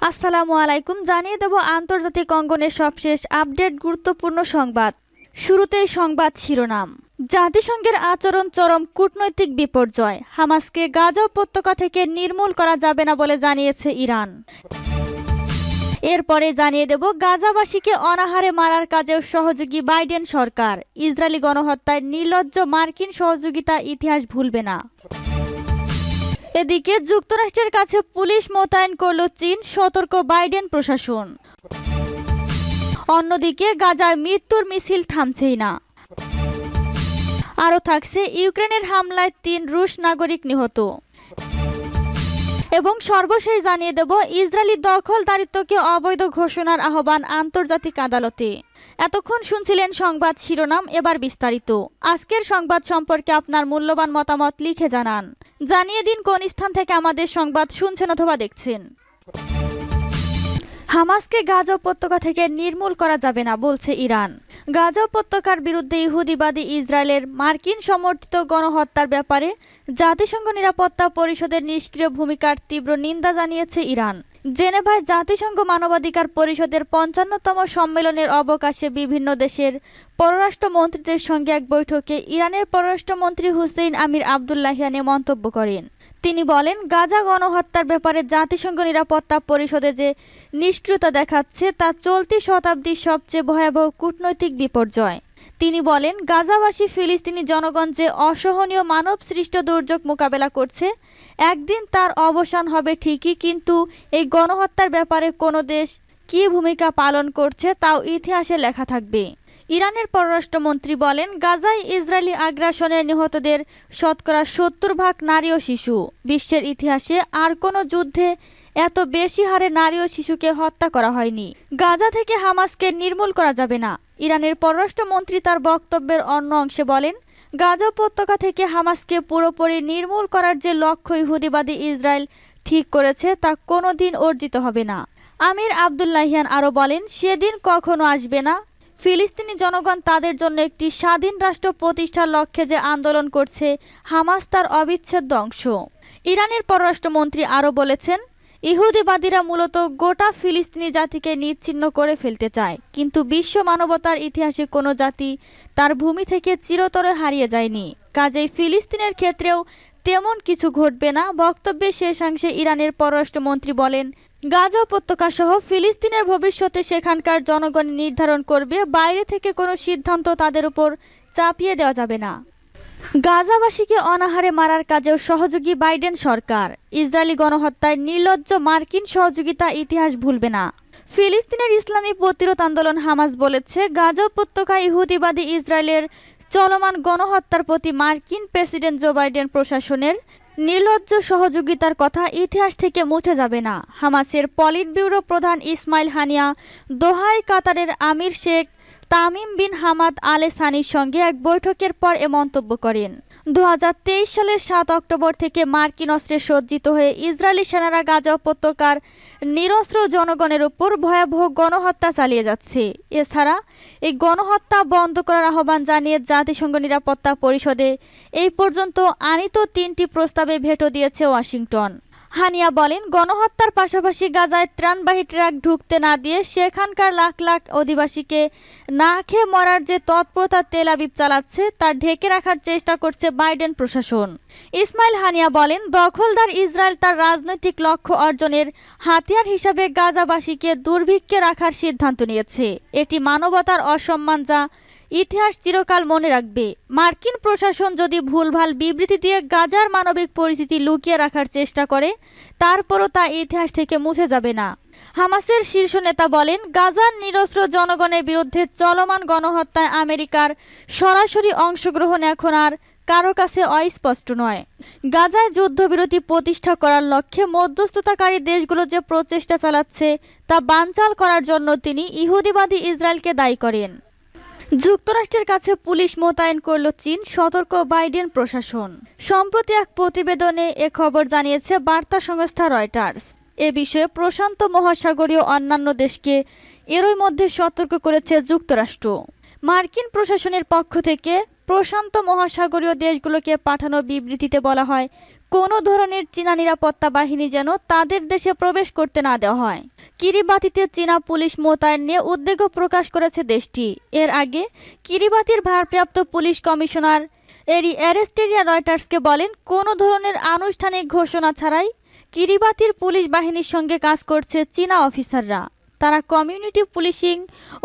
আসসালামু আলাইকুম। জানিয়ে দেব আন্তর্জাতিক অঙ্গনের সবশেষ আপডেট গুরুত্বপূর্ণ সংবাদ। শুরুতেই সংবাদ শিরোনাম। জাতিসংঘের আচরণ চরম কূটনৈতিক বিপর্যয়। হামাসকে গাজা উপত্যকা থেকে নির্মূল করা যাবে না বলে জানিয়েছে ইরান। এরপরে জানিয়ে দেব গাজাবাসীকে অনাহারে মারার কাজেও সহযোগী বাইডেন সরকার। ইসরায়েলি গণহত্যায় নির্লজ্জ মার্কিন সহযোগিতা ইতিহাস ভুলবে না। এদিকে যুক্তরাষ্ট্রের কাছে পুলিশ মোতায়েন করল চীন, সতর্ক বাইডেন প্রশাসন। অন্যদিকে গাজায় মৃত্যুর মিছিল থামছেই না। আরও থাকছে ইউক্রেনের হামলায় 3 রুশ নাগরিক নিহত। এবং সর্বশেষ জানিয়ে দেব ইসরায়েলি দখলদারিত্বকে অবৈধ ঘোষণার আহ্বান আন্তর্জাতিক আদালতে। এতক্ষণ শুনছিলেন সংবাদ শিরোনাম, এবার বিস্তারিত। আজকের সংবাদ সম্পর্কে আপনার মূল্যবান মতামত লিখে জানান। জানিয়ে দিন কোন স্থান থেকে আমাদের সংবাদ শুনছেন অথবা দেখছেন। হামাসকে গাজা উপত্যকা থেকে নির্মূল করা যাবে না বলছে ইরান। গাজা উপত্যকার বিরুদ্ধে ইহুদিবাদী ইসরায়েলের মার্কিন সমর্থিত গণহত্যার ব্যাপারে জাতিসংঘ নিরাপত্তা পরিষদের নিষ্ক্রিয় ভূমিকার তীব্র নিন্দা জানিয়েছে ইরান। জেনেভায় জাতিসংঘ মানবাধিকার পরিষদের 55তম সম্মেলনের অবকাশে বিভিন্ন দেশের পররাষ্ট্রমন্ত্রীদের সঙ্গে এক বৈঠকে ইরানের পররাষ্ট্রমন্ত্রী হুসেইন আমির আবদুল্লাহিয়ান মন্তব্য করেন। তিনি বলেন, গাজা গণহত্যার ব্যাপারে জাতিসংঘ নিরাপত্তা পরিষদে যে নিষ্ক্রিয়তা দেখাচ্ছে তা চলতি শতাব্দীর সবচেয়ে ভয়াবহ কূটনৈতিক বিপর্যয়। তিনি বলেন, গাজাবাসী ফিলিস্তিনি জনগণ যে অসহনীয় মানব সৃষ্ট দুর্যোগ মোকাবেলা করছে, একদিন তার অবসান হবে ঠিকই, কিন্তু এই গণহত্যার ব্যাপারে কোনো দেশ কী ভূমিকা পালন করছে তাও ইতিহাসে লেখা থাকবে। ইরানের পররাষ্ট্রমন্ত্রী বলেন, গাজায় ইসরায়েলি আগ্রাসনে নিহতদের শতকরা 70% নারী ও শিশু। বিশ্বের ইতিহাসে আর কোনো যুদ্ধে এত বেশি হারে নারী ও শিশুকে হত্যা করা হয়নি। গাজা থেকে হামাসকে নির্মূল করা যাবে না। ইরানের পররাষ্ট্রমন্ত্রী তার বক্তব্যের অন্য অংশে বলেন, গাজা উপত্যকা থেকে হামাসকে পুরোপুরি নির্মূল করার যে লক্ষ্য ইহুদিবাদী ইসরায়েল ঠিক করেছে তা কোনোদিন অর্জিত হবে না। আমির আবদুল্লাহিয়ান আরও বলেন, সেদিন কখনো আসবে না। ফিলিস্তিনি জনগণ তাদের জন্য একটি স্বাধীন রাষ্ট্র প্রতিষ্ঠার লক্ষ্যে যে আন্দোলন করছে, হামাস তার অবিচ্ছেদ্য অংশ। ইরানের পররাষ্ট্রমন্ত্রী আরও বলেছেন, ইহুদিবাদীরা মূলত গোটা ফিলিস্তিনি জাতিকে নিচ্ছিন্ন করে ফেলতে চায়, কিন্তু বিশ্ব মানবতার ইতিহাসে কোনো জাতি তার ভূমি থেকে চিরতরে হারিয়ে যায়নি। কাজেই ফিলিস্তিনের ক্ষেত্রেও তেমন কিছু ঘটবে না। বক্তব্যের শেষাংশে ইরানের পররাষ্ট্রমন্ত্রী বলেন, গাজা উপত্যকা সহ ফিলিস্তিনের ভবিষ্যতে সেখানকার জনগণ নির্ধারণ করবে, বাইরে থেকে কোনো সিদ্ধান্ত তাদের উপর চাপিয়ে দেওয়া যাবে না। গাজাবাসীকে অনাহারে মারার কাজেও সহযোগী বাইডেন সরকার। ইসরায়েলি গণহত্যায় নির্লজ্জ মার্কিন সহযোগিতা ইতিহাস ভুলবে না। ফিলিস্তিনের ইসলামী প্রতিরোধ আন্দোলন হামাস বলেছে, গাজা উপত্যকায় ইহুদিবাদী ইসরায়েলের চলমান গণহত্যার প্রতি মার্কিন প্রেসিডেন্ট জো বাইডেন প্রশাসনের নির্লজ্জ সহযোগিতার কথা ইতিহাস থেকে মুছে যাবে না। হামাসের পলিট ব্যুরো প্রধান ইসমাইল হানিয়া দোহায় কাতারের আমির শেখ তামিম বিন হামাদ আলে সানির সঙ্গে এক বৈঠকের পর এ মন্তব্য করেন। 2023 সালের 7 অক্টোবর থেকে মার্কিন অস্ত্রে সজ্জিত হয়ে ইসরায়েলি সেনারা গাজা উপত্যকার নিরস্ত্র জনগণের উপর ভয়াবহ গণহত্যা চালিয়ে যাচ্ছে। এছাড়া এই গণহত্যা বন্ধ করার আহ্বান জানিয়ে জাতিসংঘ নিরাপত্তা পরিষদে এই পর্যন্ত আনীত 3টি প্রস্তাবে ভেটো দিয়েছে ওয়াশিংটন। হানিয়া বলেন, গণহত্যার পাশাপাশি গাজায় ত্রাণবাহী ট্রাক ঢুকতে না দিয়ে সেখানকার লাখ লাখ অধিবাসীকে না খেয়ে মরার যে তৎপরতা তেল আবিব চালাচ্ছে তা ঢেকে রাখার চেষ্টা করছে বাইডেন প্রশাসন। ইসমাইল হানিয়া বলেন, দখলদার ইসরায়েল তার রাজনৈতিক লক্ষ্য অর্জনের হাতিয়ার হিসাবে গাজাবাসীকে দুর্ভিক্ষে রাখার সিদ্ধান্ত নিয়েছে। এটি মানবতার অসম্মান, যা ইতিহাস চিরকাল মনে রাখবে। মার্কিন প্রশাসন যদি ভুলভাল বিবৃতি দিয়ে গাজার মানবিক পরিস্থিতি লুকিয়ে রাখার চেষ্টা করে, তারপরও তা ইতিহাস থেকে মুছে যাবে না। হামাসের শীর্ষ নেতা বলেন, গাজার নিরস্ত্র জনগণের বিরুদ্ধে চলমান গণহত্যায় আমেরিকার সরাসরি অংশগ্রহণ এখন আর কারো কাছে অস্পষ্ট নয়। গাজায় যুদ্ধবিরতি প্রতিষ্ঠা করার লক্ষ্যে মধ্যস্থতাকারী দেশগুলো যে প্রচেষ্টা চালাচ্ছে তা বানচাল করার জন্য তিনি ইহুদিবাদী ইসরায়েলকে দায়ী করেন। যুক্তরাষ্ট্রের কাছে পুলিশ মোতায়েন করল চীন, সতর্ক বাইডেন প্রশাসন। সম্প্রতি এক প্রতিবেদনে এ খবর জানিয়েছে বার্তা সংস্থা রয়টার্স। এ বিষয়ে প্রশান্ত মহাসাগরীয় অন্যান্য দেশকে এরই মধ্যে সতর্ক করেছে যুক্তরাষ্ট্র। মার্কিন প্রশাসনের পক্ষ থেকে প্রশান্ত মহাসাগরীয় দেশগুলোকে পাঠানো বিবৃতিতে বলা হয়, কোনো ধরনের চীনা নিরাপত্তা বাহিনী যেন তাদের দেশে প্রবেশ করতে না দেওয়া হয়। কিরিবাতিতে চীনা পুলিশ মোতায়েন নিয়ে উদ্বেগ প্রকাশ করেছে দেশটি। এর আগে কিরিবাতির ভারপ্রাপ্ত পুলিশ কমিশনার এরি অ্যারেস্টেরিয়া রয়টার্সকে বলেন, কোনো ধরনের আনুষ্ঠানিক ঘোষণা ছাড়াই কিরিবাতির পুলিশ বাহিনীর সঙ্গে কাজ করছে চীনা অফিসাররা। তারা কমিউনিটি পুলিশিং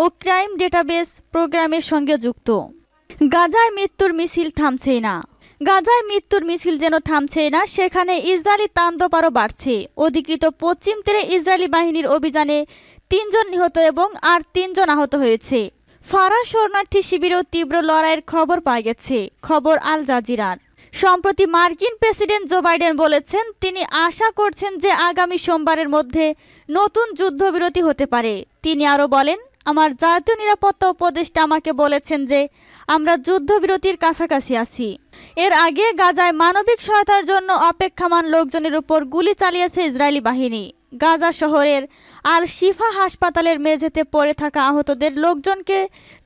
ও ক্রাইম ডেটাবেস প্রোগ্রামের সঙ্গে যুক্ত। গাজায় মৃত্যুর মিছিল থামছেই না। গাজায় মৃত্যুর মিছিল যেন থামছেই না, সেখানে ইসরায়েলি তাণ্ডব আরও বাড়ছে। অধিকৃত পশ্চিম তীরে ইসরায়েলি বাহিনীর অভিযানে ৩ জন নিহত এবং আর ৩ জন আহত হয়েছে। ফারা শরণার্থী শিবিরেও তীব্র লড়াইয়ের খবর পাওয়া গেছে। খবর আল জাজিরার। সম্প্রতি মার্কিন প্রেসিডেন্ট জো বাইডেন বলেছেন, তিনি আশা করছেন যে আগামী সোমবারের মধ্যে নতুন যুদ্ধবিরতি হতে পারে। তিনি আরও বলেন, আমার জাতীয় নিরাপত্তা উপদেষ্টা আমাকে বলেছেন যে আমরা যুদ্ধবিরতির কাছাকাছি আছি। এর আগে গাজায় মানবিক সহায়তার জন্য অপেক্ষমান লোকজনের উপর গুলি চালিয়েছে ইসরায়েলি বাহিনী। গাজা শহরের আল শিফা হাসপাতালের মেঝেতে পড়ে থাকা আহতদের লোকজনকে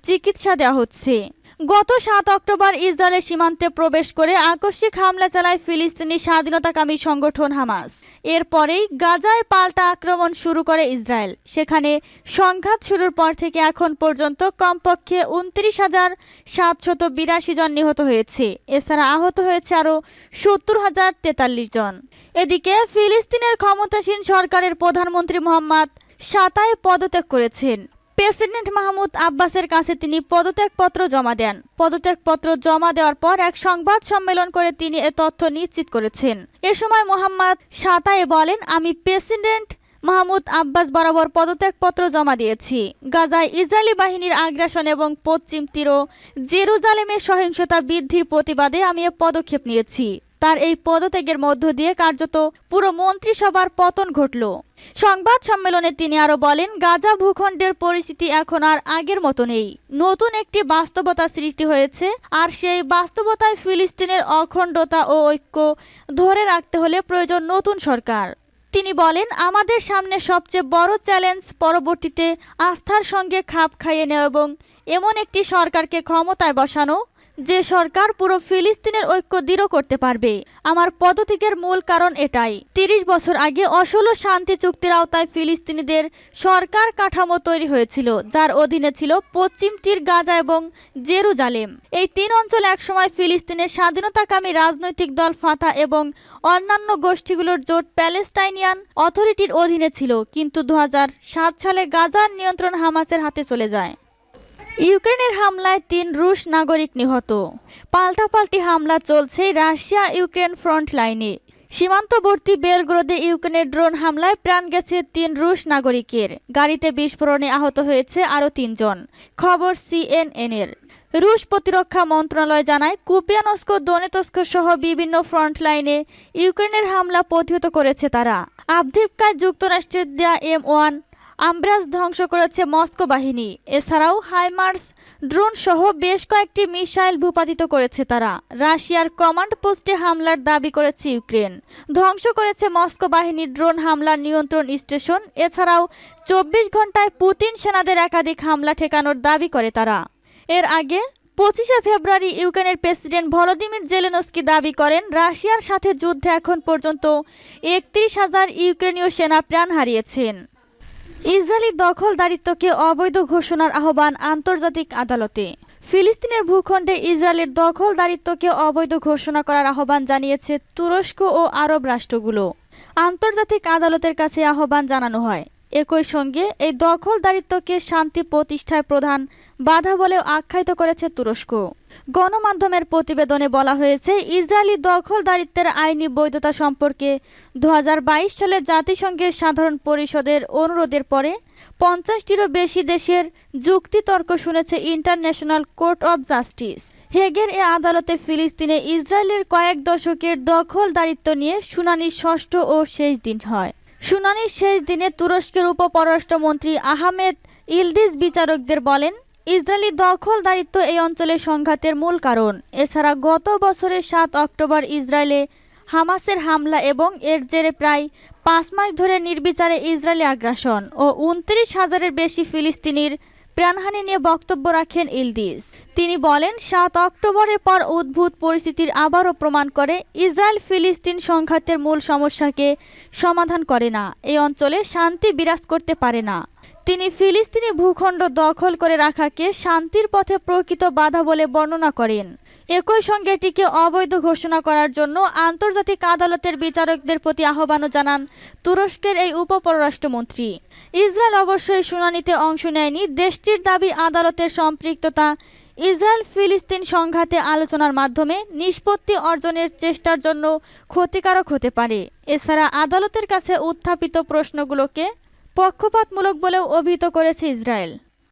চিকিৎসা দেওয়া হচ্ছে। গত ৭ অক্টোবর ইসরায়েলের সীমান্তে প্রবেশ করে আকস্মিক হামলা চালায় ফিলিস্তিনি স্বাধীনতাকামী সংগঠন হামাস। এরপরেই গাজায় পাল্টা আক্রমণ শুরু করে ইসরায়েল। সেখানে সংঘাত শুরুর পর থেকে এখন পর্যন্ত কমপক্ষে ২৯,৭৮২ জন নিহত হয়েছে। এছাড়া আহত হয়েছে আরও ৭০,০৪৩ জন। এদিকে ফিলিস্তিনের ক্ষমতাসীন সরকারের প্রধানমন্ত্রী মোহাম্মদ শাতায় পদত্যাগ করেছেন। প্রেসিডেন্ট মাহমুদ আব্বাসের কাছে তিনি পদত্যাগপত্র জমা দেন। পদত্যাগপত্র জমা দেওয়ার পর এক সংবাদ সম্মেলন করে তিনি এ তথ্য নিশ্চিত করেছেন। এ সময় মোহাম্মদ শাতায় বলেন, আমি প্রেসিডেন্ট মাহমুদ আব্বাস বরাবর পদত্যাগপত্র জমা দিয়েছি। গাজায় ইসরায়েলি বাহিনীর আগ্রাসন এবং পশ্চিম তীর ও জেরুজালেমের সহিংসতা বৃদ্ধির প্রতিবাদে আমি এ পদক্ষেপ নিয়েছি। তার এই পদত্যাগের মধ্য দিয়ে কার্যত পুরো মন্ত্রিসভার পতন ঘটল। সংবাদ সম্মেলনে তিনি আরো বলেন, গাজা ভূখণ্ডের পরিস্থিতি এখন আর আগের মতো নেই। নতুন একটি বাস্তবতা সৃষ্টি হয়েছে, আর সেই বাস্তবতায় ফিলিস্তিনের অখণ্ডতা ও ঐক্য ধরে রাখতে হলে প্রয়োজন নতুন সরকার। তিনি বলেন, আমাদের সামনে সবচেয়ে বড় চ্যালেঞ্জ পরবর্তীতে আস্থার সঙ্গে খাপ খাইয়ে নেওয়া এবং এমন একটি সরকারকে ক্ষমতায় বসানো যে সরকার পুরো ফিলিস্তিনের ঐক্য দৃঢ় করতে পারবে। আমার পদত্যাগের মূল কারণ এটাই। ৩০ বছর আগে অসলো শান্তি চুক্তির আওতায় ফিলিস্তিনিদের সরকার কাঠামো তৈরি হয়েছিল, যার অধীনে ছিল পশ্চিম তীর, গাজা এবং জেরুজালেম। এই ৩ অঞ্চল একসময় ফিলিস্তিনের স্বাধীনতাকামী রাজনৈতিক দল ফাতা এবং অন্যান্য গোষ্ঠীগুলোর জোট প্যালেস্টাইনিয়ান অথরিটির অধীনে ছিল, কিন্তু ২০০৭ সালে গাজার নিয়ন্ত্রণ হামাসের হাতে চলে যায়। ইউক্রেনের হামলায় ৩ রুশ নাগরিক নিহত। পাল্টাপাল্টি হামলা চলছে রাশিয়া ইউক্রেন ফ্রন্ট লাইনে। সীমান্তবর্তী বেলগ্রদে ইউক্রেনের ড্রোন হামলায় প্রাণ গেছে ৩ রুশ নাগরিকের। গাড়িতে বিস্ফোরণে আহত হয়েছে আরও ৩ জন। খবর সিএনএনের। রুশ প্রতিরক্ষা মন্ত্রণালয় জানায়, কুপিয়ানস্ক, দনেতস্ক সহ বিভিন্ন ফ্রন্ট লাইনে ইউক্রেনের হামলা প্রতিহত করেছে তারা। আভদিভকায় যুক্তরাষ্ট্রের দেয়া M1 আমব্রাস ধ্বংস করেছে মস্কো বাহিনী। এছাড়াও হাইমার্স ড্রোন সহ বেশ কয়েকটি মিসাইল ভূপাতিত করেছে তারা। রাশিয়ার কমান্ড পোস্টে হামলার দাবি করেছে ইউক্রেন। ধ্বংস করেছে মস্কো বাহিনীর ড্রোন হামলার নিয়ন্ত্রণ স্টেশন। এছাড়াও ২৪ ঘন্টায় পুতিন সেনাদের একাধিক হামলা ঠেকানোর দাবি করে তারা। এর আগে ২৫শে ফেব্রুয়ারি ইউক্রেনের প্রেসিডেন্ট ভলোদিমির জেলেনস্কি দাবি করেন, রাশিয়ার সাথে যুদ্ধে এখন পর্যন্ত ৩১,০০০ ইউক্রেনীয় সেনা প্রাণ হারিয়েছেন। ইসরায়েলি দখলদারিত্বকে অবৈধ ঘোষণার আহ্বান আন্তর্জাতিক আদালতে। ফিলিস্তিনের ভূখণ্ডে ইসরায়েলের দখলদারিত্বকে অবৈধ ঘোষণা করার আহ্বান জানিয়েছে তুরস্ক ও আরব রাষ্ট্রগুলো। আন্তর্জাতিক আদালতের কাছে আহ্বান জানানো হয়। একই সঙ্গে এই দখলদারিত্বকে শান্তি প্রতিষ্ঠায় প্রধান বাধা বলেও আখ্যায়িত করেছে তুরস্ক। গণমাধ্যমের প্রতিবেদনে বলা হয়েছে, ইসরায়েলি দখলদারিত্বের আইনি বৈধতা সম্পর্কে ২০২২ সালে জাতিসংঘের সাধারণ পরিষদের অনুরোধের পরে ৫০টিরও বেশি দেশের যুক্তিতর্ক শুনেছে ইন্টারন্যাশনাল কোর্ট অব জাস্টিস। হেগের এ আদালতে ফিলিস্তিনে ইসরায়েলের কয়েক দশকের দখলদারিত্ব নিয়ে শুনানির ষষ্ঠ ও শেষ দিন হয়। শুনানির শেষ দিনে তুরস্কের উপপররাষ্ট্রমন্ত্রী আহমেদ ইলদিজ বিচারকদের বলেন, ইসরায়েলি দখলদারিত্ব এই অঞ্চলের সংঘাতের মূল কারণ। এছাড়া গত বছরের ৭ অক্টোবর ইসরায়েলে হামাসের হামলা এবং এর জেরে প্রায় ৫ মাস ধরে নির্বিচারে ইসরায়েলি আগ্রাসন ও ২৯,০০০-এর বেশি ফিলিস্তিনির প্রাণহানি নিয়ে বক্তব্য রাখেন ইলদিজ। তিনি বলেন, ৭ অক্টোবরের পর উদ্ভূত পরিস্থিতির আবারও প্রমাণ করে ইসরায়েল ফিলিস্তিন সংঘাতের মূল সমস্যাকে সমাধান করে না, এই অঞ্চলে শান্তি বিরাজ করতে পারে না। তিনি ফিলিস্তিনি ভূখণ্ড দখল করে রাখাকে শান্তির পথে প্রকৃত বাধা বলে বর্ণনা করেন। একই সঙ্গে এটিকে অবৈধ ঘোষণা করার জন্য আন্তর্জাতিক আদালতের বিচারকদের প্রতি আহ্বানও জানান তুরস্কের এই উপপররাষ্ট্রমন্ত্রী। ইসরায়েল অবশ্যই শুনানিতে অংশ নেয়নি। দেশটির দাবি, আদালতের সম্পৃক্ততা ইসরায়েল ফিলিস্তিন সংঘাতে আলোচনার মাধ্যমে নিষ্পত্তি অর্জনের চেষ্টার জন্য ক্ষতিকারক হতে পারে। এছাড়া আদালতের কাছে উত্থাপিত প্রশ্নগুলোকে পক্ষপাতমূলক বলেও অভিহিত করেছে ইসরায়েল।